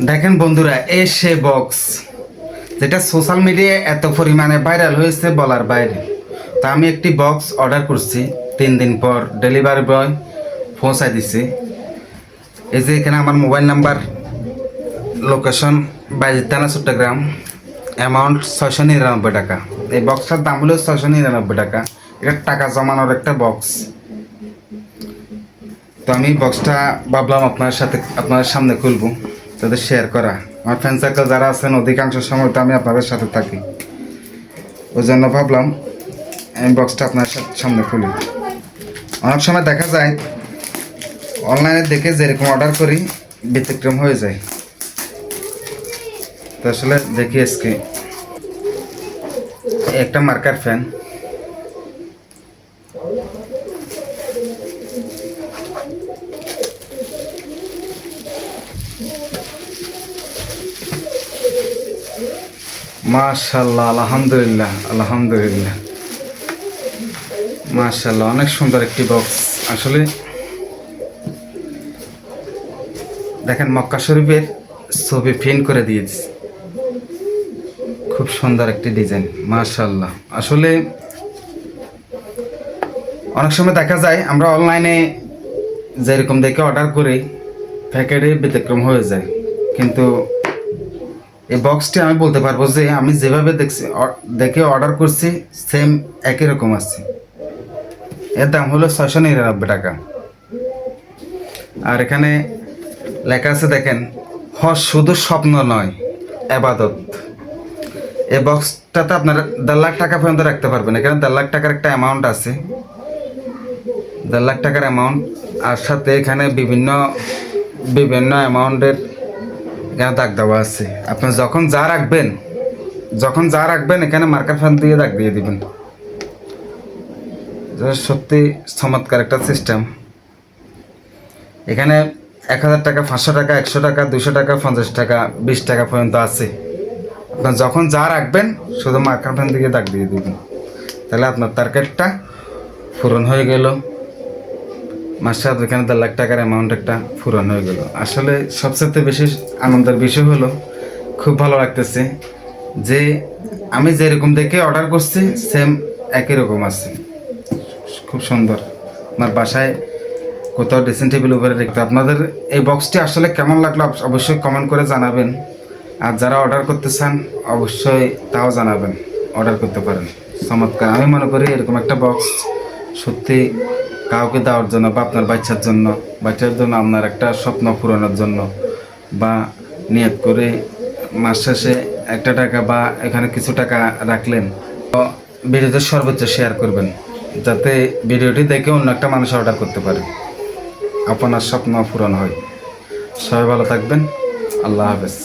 দেখেন বন্ধুরা, এই সে বক্স যেটা সোশ্যাল মিডিয়ায় এত পরিমাণে ভাইরাল হয়েছে বলার বাইরে। তা আমি একটি বক্স অর্ডার করছি, 3 দিন পর ডেলিভারি বয় পৌঁছায় দিছে। এই যে এখানে আমার মোবাইল নাম্বার, লোকেশন বাইজিৎ থানা চট্টগ্রাম, অ্যামাউন্ট 699 টাকা। এই বক্সটার দাম হলো 699 টাকা। এটা টাকা জমানোর একটা বক্স। তো আমি বক্সটা ভাবলাম আপনাদের সামনে খুলবো, তাদের শেয়ার করা। আমার ফ্রেন্ড সার্কেল যারা আছেন অধিকাংশ সময় তো আমি আপনাদের সাথে থাকি, ওই জন্য ভাবলাম আমি বক্সটা আপনার সামনে খুলি। অনেক সময় দেখা যায় অনলাইনে দেখে যেরকম অর্ডার করি ব্যতিক্রম হয়ে যায়। তো আসলে দেখি আজকে একটা মার্কার ফ্যান, মাশাআল্লাহ, আলহামদুলিল্লাহ আলহামদুলিল্লাহ, মাশাআল্লাহ, অনেক সুন্দর একটি বক্স। আসলে দেখেন মক্কা শরীফের ছবি প্রিন্ট করে দিয়েছে, খুব সুন্দর একটি ডিজাইন, মাশাআল্লাহ। আসলে অনেক সময় দেখা যায় আমরা অনলাইনে যেরকম দেখে অর্ডার করি প্যাকেটে ব্যতিক্রম হয়ে যায়, কিন্তু এই বক্সটি আমি বলতে পারবো যে আমি যেভাবে দেখে অর্ডার করছি সেম একই রকম আছে। এর দাম হলো 699 টাকা। আর এখানে লেখা আছে দেখেন, হজ শুধু স্বপ্ন নয়, আবাদত। এই বক্সটাতে আপনারা 1.5 লাখ টাকা পর্যন্ত রাখতে পারবেন। এখানে 1.5 লাখ টাকার একটা অ্যামাউন্ট আছে, 1.5 লাখ টাকার অ্যামাউন্ট। আর সাথে এখানে বিভিন্ন অ্যামাউন্টের এখানে দাগ দেওয়া আছে। আপনি যখন যা রাখবেন এখানে মার্কার ফ্যান দিয়ে দাগ দিয়ে দিবেন। সত্যি চমৎকার একটা সিস্টেম। এখানে 1000 টাকা, 500 টাকা, 100 টাকা, 200 টাকা, 50 টাকা, 20 টাকা পর্যন্ত আছে। আপনার যখন যা রাখবেন শুধু মার্কার ফ্যান দিয়ে দাগ দিয়ে দিবেন, তাহলে আপনার টার্গেটটা পূরণ হয়ে গেল। মাসে এখানে 1.5 লাখ টাকার অ্যামাউন্ট একটা পূরণ হয়ে গেল। আসলে সবচেয়ে বেশি আনন্দের বিষয় হলো, খুব ভালো লাগতেছে যে আমি যেরকম দেখে অর্ডার করছি সেম একই রকম আছে, খুব সুন্দর। আমার বাসায় কোথাও ড্রেসিং টেবিল উপরে রেখে। আপনাদের এই বক্সটি আসলে কেমন লাগলো অবশ্যই কমেন্ট করে জানাবেন। আর যারা অর্ডার করতে চান অবশ্যই তাও জানাবেন, অর্ডার করতে পারেন। চমৎকার। আমি মনে করি এরকম একটা বক্স সত্যি কাউকে দেওয়ার জন্য বা আপনার বাচ্চার জন্য আপনার একটা স্বপ্ন পূরণের জন্য, বা নিয়ত করে মাস শেষে 1 টাকা বা এখানে কিছু টাকা রাখলেন, তো ভিডিওতে সর্বোচ্চ শেয়ার করবেন, যাতে ভিডিওটি দেখে অন্য একটা মানুষ অর্ডার করতে পারে, আপনার স্বপ্ন পূরণ হয়। সবাই ভালো থাকবেন, আল্লাহ হাফেজ।